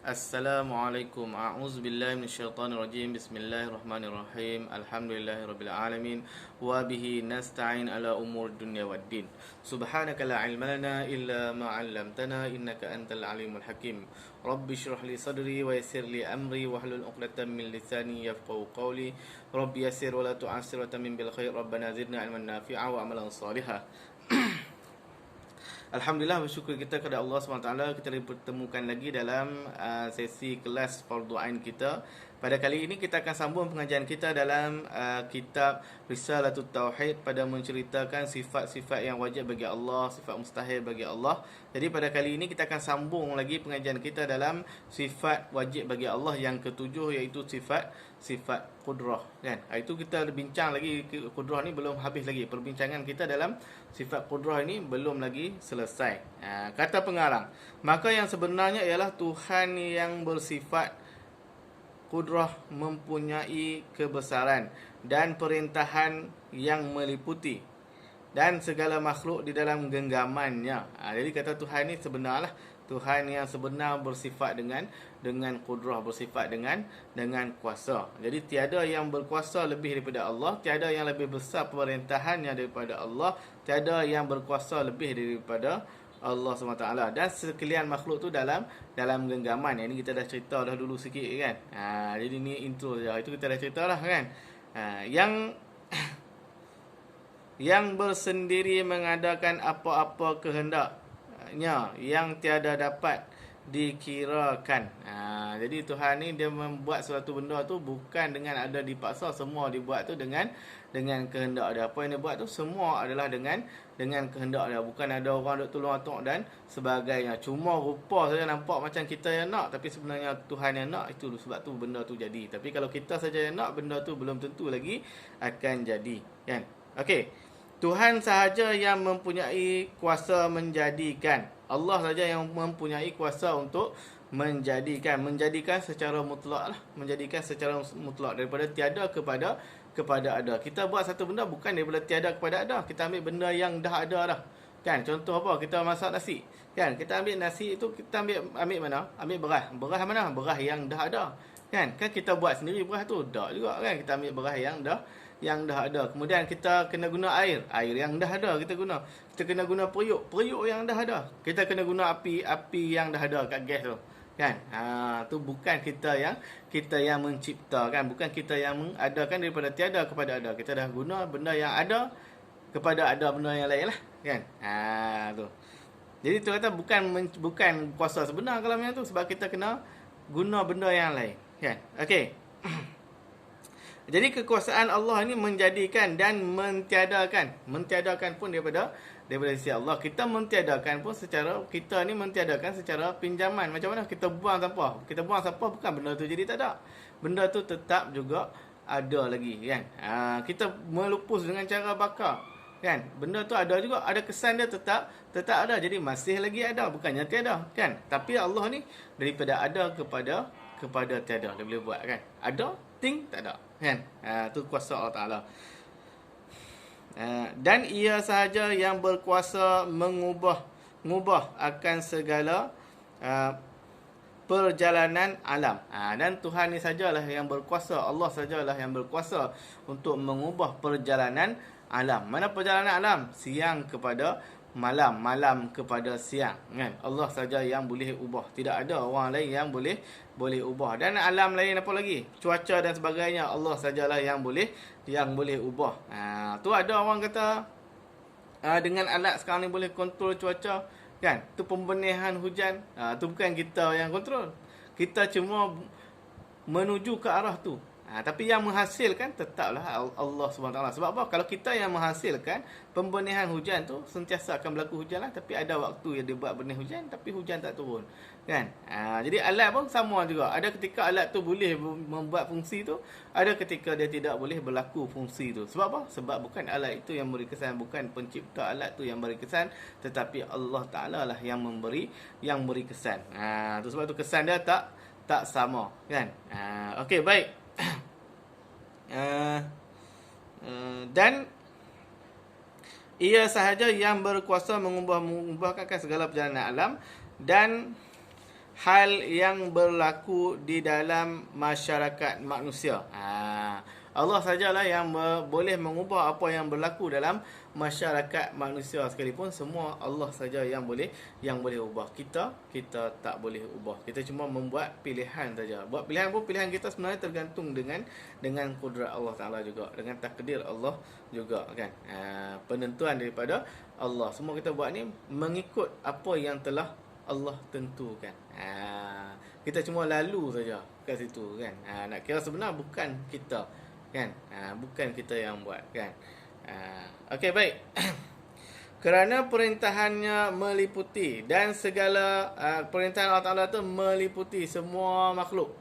Assalamualaikum. A'udzubillahi minasyaitonirrajim. Bismillahirrahmanirrahim. Alhamdulillahirabbil alamin wa bihi nasta'in ala umur dunya waddin. Subhanaka la ilma lana illa ma 'allamtana innaka antal alimul hakim. Rabbi shrah li sadri wa yassir li amri wahlul 'uqdatam min lisani yafqahu qawli. Rabbi yassir wa la tu'assir wa tamim bil khair. Rabbana zidna ilman nafi'a wa amalan salihah. Alhamdulillah, bersyukur kita kepada Allah SWT. Kita dipertemukan lagi dalam sesi kelas Fardu Ain kita. Pada kali ini kita akan sambung pengajian kita dalam kitab Risalatul Tauhid pada menceritakan sifat-sifat yang wajib bagi Allah, sifat mustahil bagi Allah. Jadi pada kali ini kita akan sambung lagi pengajian kita dalam sifat wajib bagi Allah yang ketujuh, iaitu sifat qudrah, kan? Itu kita bincang lagi. Qudrah ni belum habis lagi. Perbincangan kita dalam sifat qudrah ini belum lagi selesai. Kata pengarang, maka yang sebenarnya ialah Tuhan yang bersifat qudrah, mempunyai kebesaran dan perintahan yang meliputi dan segala makhluk di dalam genggamannya. Jadi kata Tuhan ni sebenarlah Tuhan yang sebenar bersifat dengan qudrah, bersifat dengan kuasa. Jadi tiada yang berkuasa lebih daripada Allah, tiada yang lebih besar pemerintahannya daripada Allah, tiada yang berkuasa lebih daripada Allah SWT. Dan sekalian makhluk tu dalam genggaman. Yang ni kita dah cerita dah dulu sikit, kan. Jadi ni intro je. Itu kita dah cerita lah, kan. Yang bersendiri mengadakan apa-apa kehendaknya yang tiada dapat dikirakan. Jadi Tuhan ni dia membuat suatu benda tu bukan dengan ada dipaksa. Semua dibuat tu dengan kehendak dia. Apa yang dia buat tu semua adalah dengan kehendak dia. Bukan ada orang duk tolong atuk dan sebagainya. Cuma rupa saja nampak macam kita yang nak, tapi sebenarnya Tuhan yang nak. Itu sebab tu benda tu jadi. Tapi kalau kita saja yang nak, benda tu belum tentu lagi akan jadi, kan. Okey. Tuhan sahaja yang mempunyai kuasa menjadikan. Allah saja yang mempunyai kuasa untuk menjadikan secara mutlak lah. Menjadikan secara mutlak daripada tiada kepada ada. Kita buat satu benda bukan daripada tiada kepada ada. Kita ambil benda yang dah ada dah. Kan, contoh apa? Kita masak nasi. Kan, kita ambil nasi itu, kita ambil mana? Ambil beras. Beras mana? Beras yang dah ada. Kan kita buat sendiri beras tu. Tak juga, kan. Kita ambil beras yang dah ada. Kemudian kita kena guna air yang dah ada kita guna. Kita kena guna periuk yang dah ada. Kita kena guna api yang dah ada kat gas tu, kan. Tu bukan kita yang menciptakan, bukan kita yang mengadakan daripada tiada kepada ada. Kita dah guna benda yang ada kepada ada benda yang lain lah, kan. Tu. Jadi tu kata bukan kuasa sebenar kalau macam tu, sebab kita kena guna benda yang lain, kan. Okey. Jadi kekuasaan Allah ini menjadikan dan mentiadakan. Mentiadakan pun daripada sisi Allah. Kita mentiadakan pun kita ni mentiadakan secara pinjaman. Macam mana kita buang sampah? Kita buang sampah bukan benda tu jadi tak ada. Benda tu tetap juga ada lagi, kan. Kita melupus dengan cara bakar, kan. Benda tu ada juga, ada kesan dia tetap ada. Jadi masih lagi ada, bukannya tiada, kan. Tapi Allah ni daripada ada kepada tiada, dia boleh buat, kan. Ada, tak ada, kan. Tu kuasa Allah Ta'ala. Dan ia sahaja yang berkuasa mengubah akan segala perjalanan alam. Dan Tuhan ni sajalah yang berkuasa, Allah sajalah yang berkuasa untuk mengubah perjalanan alam. Mana perjalanan alam? Siang kepada malam, malam kepada siang, kan. Allah saja yang boleh ubah. Tidak ada orang lain yang boleh ubah. Dan alam lain apa lagi? Cuaca dan sebagainya, Allah sajalah yang boleh ubah. Tu ada orang kata dengan alat sekarang ni boleh kontrol cuaca, kan. Tu pembenihan hujan. Tu bukan kita yang kontrol. Kita cuma menuju ke arah tu. Tapi yang menghasilkan tetaplah Allah SWT. Sebab apa? Kalau kita yang menghasilkan, pembenihan hujan tu sentiasa akan berlaku hujan lah. Tapi ada waktu yang dia buat benih hujan, tapi hujan tak turun, kan. Jadi alat pun sama juga. Ada ketika alat tu boleh membuat fungsi tu, ada ketika dia tidak boleh berlaku fungsi tu. Sebab apa? Sebab bukan alat itu yang beri kesan, bukan pencipta alat tu yang beri kesan, tetapi Allah Ta'ala lah yang beri kesan. Tu sebab tu kesan dia tak sama, kan. Okey, baik. Dan ia sahaja yang berkuasa mengubahkan segala perjalanan alam, dan hal yang berlaku di dalam masyarakat manusia. Allah sajalah yang boleh mengubah apa yang berlaku dalam masyarakat manusia sekalipun. Semua Allah saja yang boleh ubah. Kita tak boleh ubah. Kita cuma membuat pilihan saja. Buat pilihan pun, pilihan kita sebenarnya tergantung dengan kudrat Allah Taala juga, dengan takdir Allah juga, kan. Penentuan daripada Allah. Semua kita buat ni mengikut apa yang telah Allah tentukan. Kita cuma lalu saja kat situ, kan. Nak kira sebenar bukan kita, kan. Bukan kita yang buat, kan. Okey, baik. Kerana perintahannya meliputi, dan segala perintahan Allah Ta'ala tu meliputi semua makhluk,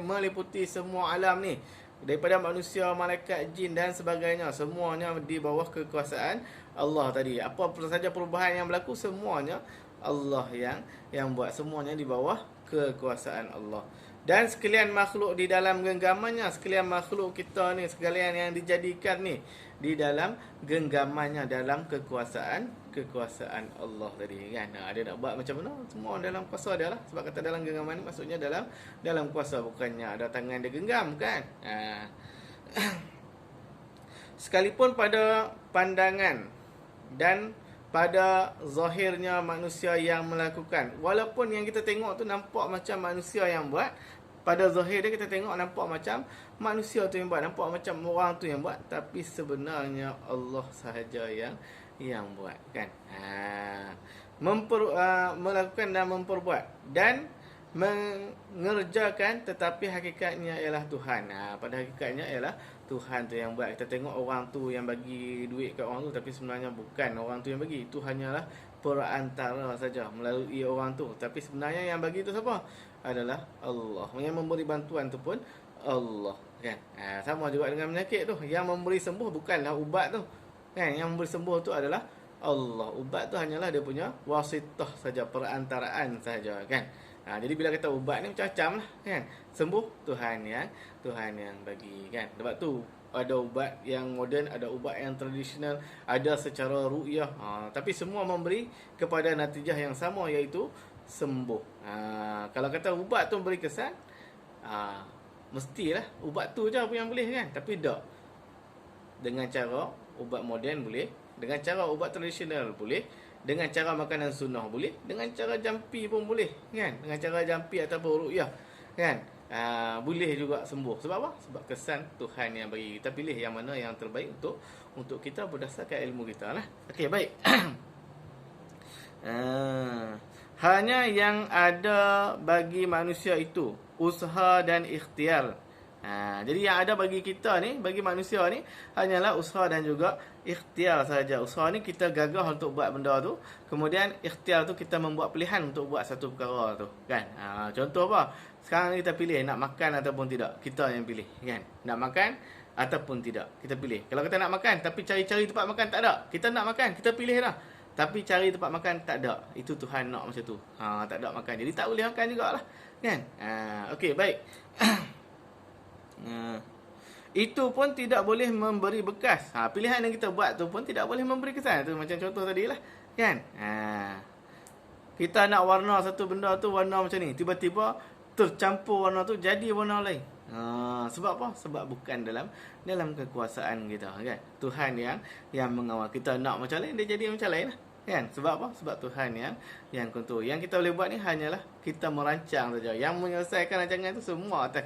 meliputi semua alam ni, daripada manusia, malaikat, jin dan sebagainya. Semuanya di bawah kekuasaan Allah tadi. Apa saja perubahan yang berlaku, semuanya Allah yang buat. Semuanya di bawah kekuasaan Allah. Dan sekalian makhluk di dalam genggamannya, sekalian makhluk kita ni, sekalian yang dijadikan ni di dalam genggamannya, dalam kekuasaan Allah tadi, kan. Dia nak buat macam mana, semua dalam kuasa dia lah. Sebab kata dalam genggaman ni maksudnya dalam kuasa, bukannya ada tangan dia genggam, kan. Sekalipun pada pandangan dan pada zahirnya manusia yang melakukan, walaupun yang kita tengok tu nampak macam manusia yang buat, pada zahir dia kita tengok nampak macam manusia tu yang buat, nampak macam orang tu yang buat, tapi sebenarnya Allah sahaja yang buat, kan. Melakukan dan memperbuat dan mengerjakan, tetapi hakikatnya ialah Tuhan. Pada hakikatnya ialah Tuhan tu yang buat. Kita tengok orang tu yang bagi duit kat orang tu, tapi sebenarnya bukan orang tu yang bagi. Itu hanyalah perantara saja melalui orang tu. Tapi sebenarnya yang bagi tu siapa? Adalah Allah. Yang memberi bantuan tu pun Allah, kan. Sama juga dengan penyakit tu. Yang memberi sembuh bukanlah ubat tu, kan. Yang memberi sembuh tu adalah Allah. Ubat tu hanyalah dia punya wasitah saja, perantaraan saja, kan. Jadi bila kata ubat ni macam-macam lah, kan. Sembuh Tuhan yang bagi, kan. Sebab tu ada ubat yang moden, ada ubat yang tradisional, ada secara ru'yah. Tapi semua memberi kepada natijah yang sama, iaitu sembuh. Kalau kata ubat tu beri kesan, mestilah ubat tu je yang boleh, kan. Tapi tak. Dengan cara ubat moden boleh, dengan cara ubat tradisional boleh, dengan cara makanan sunnah boleh, dengan cara jampi pun boleh, kan. Dengan cara jampi ataupun ru'yah, kan. Boleh juga sembuh. Sebab apa? Sebab kesan Tuhan yang bagi. Kita pilih yang mana yang terbaik untuk kita berdasarkan ilmu kita lah. Okey, baik. Hanya yang ada bagi manusia itu usaha dan ikhtiar. Jadi yang ada bagi kita ni, bagi manusia ni, hanyalah usaha dan juga ikhtiar saja. Usaha ni kita gagah untuk buat benda tu, kemudian ikhtiar tu kita membuat pilihan untuk buat satu perkara tu, kan. Contoh apa? Sekarang kita pilih nak makan ataupun tidak. Kita yang pilih, kan. Nak makan ataupun tidak, kita pilih. Kalau kita nak makan tapi cari-cari tempat makan tak ada, kita nak makan, kita pilih dah. Tapi cari tempat makan tak ada, itu Tuhan nak macam tu. Tak ada makan, jadi tak boleh makan jugalah, kan. Okey, baik. Itu pun tidak boleh memberi bekas. Pilihan yang kita buat tu pun tidak boleh memberi kesan. Tu macam contoh tadi lah, kan. Kita nak warna satu benda tu warna macam ni, tiba-tiba tercampur warna tu jadi warna lain. Sebab apa? Sebab bukan dalam kekuasaan kita, kan. Tuhan yang mengawal. Kita nak macam lain, dia jadi macam lain lah, kan. Sebab apa? Sebab Tuhan yang kontrol. Yang kita boleh buat ni hanyalah kita merancang saja. Yang menyelesaikan rancangan tu semua atas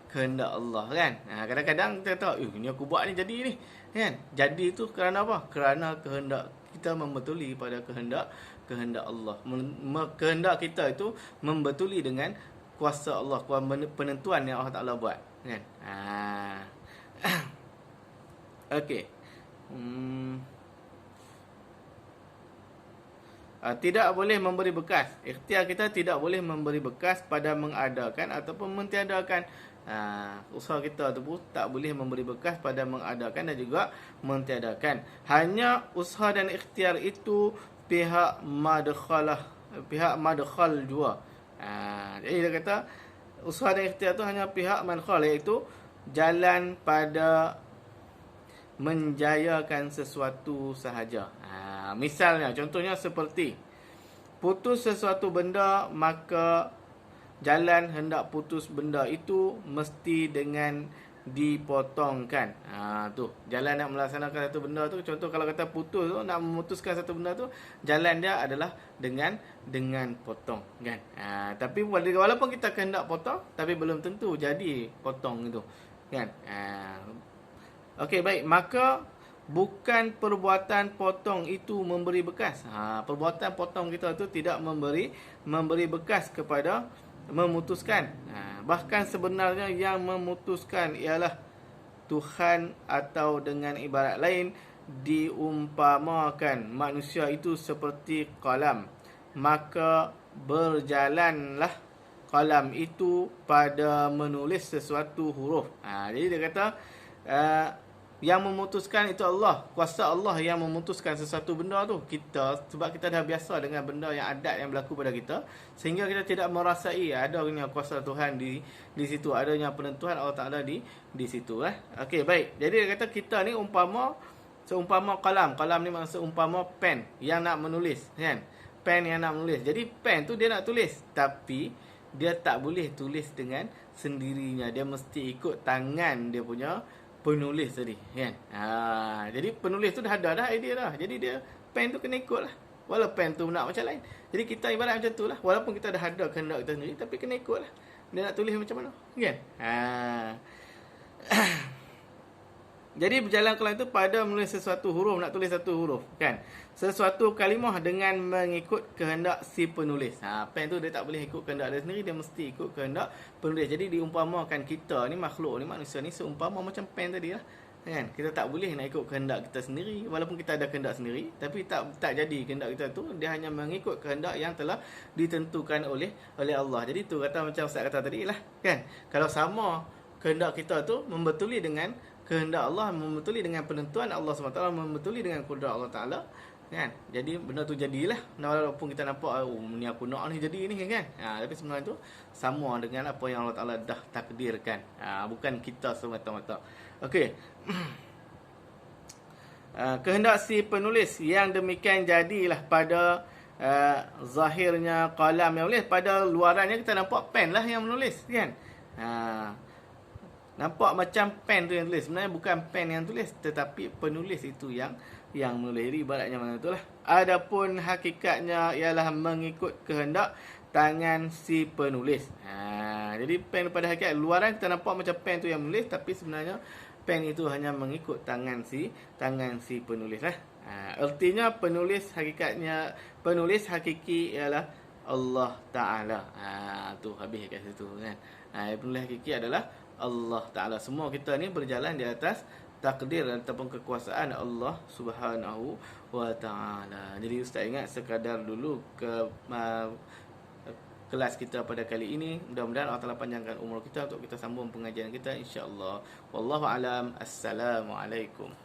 kehendak Allah, kan. Kadang-kadang kita tahu, ni aku buat ni jadi ni, kan. Jadi tu kerana apa? Kerana kehendak kita membetuli pada kehendak Allah. Kehendak kita itu membetuli dengan kuasa Allah, penentuan yang Allah Ta'ala buat, kan. Okey. Tidak boleh memberi bekas. Ikhtiar kita tidak boleh memberi bekas pada mengadakan ataupun mentiadakan. Usaha kita tu pun tak boleh memberi bekas pada mengadakan dan juga mentiadakan. Hanya usaha dan ikhtiar itu pihak madkhal jua. Jadi dia kata usaha dan ikhtiar tu hanya pihak madkhal, iaitu jalan pada menjayakan sesuatu sahaja. Misalnya, contohnya seperti putus sesuatu benda, maka jalan hendak putus benda itu mesti dengan dipotongkan. Tu jalan nak melaksanakan satu benda tu, contoh kalau kata putus tu, nak memutuskan satu benda tu, jalan dia adalah dengan potong, kan. Tapi walaupun kita hendak potong, tapi belum tentu jadi potong itu, kan. Okey, baik, maka bukan perbuatan potong itu memberi bekas. Perbuatan potong kita tu tidak memberi bekas kepada memutuskan. Bahkan sebenarnya yang memutuskan ialah Tuhan, atau dengan ibarat lain diumpamakan manusia itu seperti qalam, maka berjalanlah qalam itu pada menulis sesuatu huruf. Jadi dia kata yang memutuskan itu Allah. Kuasa Allah yang memutuskan sesuatu benda tu. Kita, sebab kita dah biasa dengan benda yang adat yang berlaku pada kita, sehingga kita tidak merasai adanya kuasa Tuhan di situ, adanya penentuan Allah Ta'ala di situ. Okey, baik. Jadi dia kata kita ni seumpama qalam. Qalam ni maksud umpama pen yang nak menulis, kan? Pen yang nak menulis. Jadi pen tu dia nak tulis, tapi dia tak boleh tulis dengan sendirinya. Dia mesti ikut tangan dia punya penulis tadi, kan. Jadi penulis tu dah ada dah idea dah. Jadi dia pen tu kena ikut lah. Walau pen tu nak macam lain. Jadi kita ibarat macam tu lah. Walaupun kita dah ada kehendak kita sendiri, tapi kena ikut lah. Dia nak tulis macam mana, kan. Jadi berjalan qalam itu pada menulis sesuatu huruf, nak tulis satu huruf, kan. Sesuatu kalimah dengan mengikut kehendak si penulis. Pen tu dia tak boleh ikut kehendak dia sendiri, dia mesti ikut kehendak penulis. Jadi diumpamakan kita ni, makhluk ni, manusia ni seumpama macam pen tadi lah, kan. Kita tak boleh nak ikut kehendak kita sendiri, walaupun kita ada kehendak sendiri, tapi tak jadi kehendak kita tu, dia hanya mengikut kehendak yang telah ditentukan oleh Allah. Jadi tu kata macam Ustaz kata tadi lah, kan. Kalau sama kehendak kita tu membetuli dengan kehendak Allah, membetuli dengan penentuan Allah SWT, membetuli dengan kudrat Allah Ta'ala, kan. Jadi benda tu jadilah. Walaupun kita nampak ni aku nak ni jadi ni, kan. Tapi sebenarnya tu sama dengan apa yang Allah Ta'ala dah takdirkan. Bukan kita semata-mata. Okey. Kehendak si penulis yang demikian jadilah pada zahirnya qalam yang menulis. Pada luarannya kita nampak pen lah yang menulis, kan. Nampak macam pen tu yang tulis. Sebenarnya bukan pen yang tulis, tetapi penulis itu yang menulis. Jadi ibaratnya macam itulah. Adapun hakikatnya ialah mengikut kehendak tangan si penulis. Jadi pen pada hakikat luaran kita nampak macam pen tu yang menulis, tapi sebenarnya pen itu hanya mengikut tangan si penulis lah. Artinya penulis hakiki ialah Allah Ta'ala. Tu habis kat situ, kan. Penulis hakiki adalah Allah Ta'ala. Semua kita ni berjalan di atas takdir ataupun kekuasaan Allah Subhanahu wa Ta'ala. Jadi Ustaz ingat sekadar dulu kelas kita pada kali ini. Mudah-mudahan Allah Ta'ala panjangkan umur kita untuk kita sambung pengajian kita, insya-Allah. Wallahu alam. Assalamualaikum.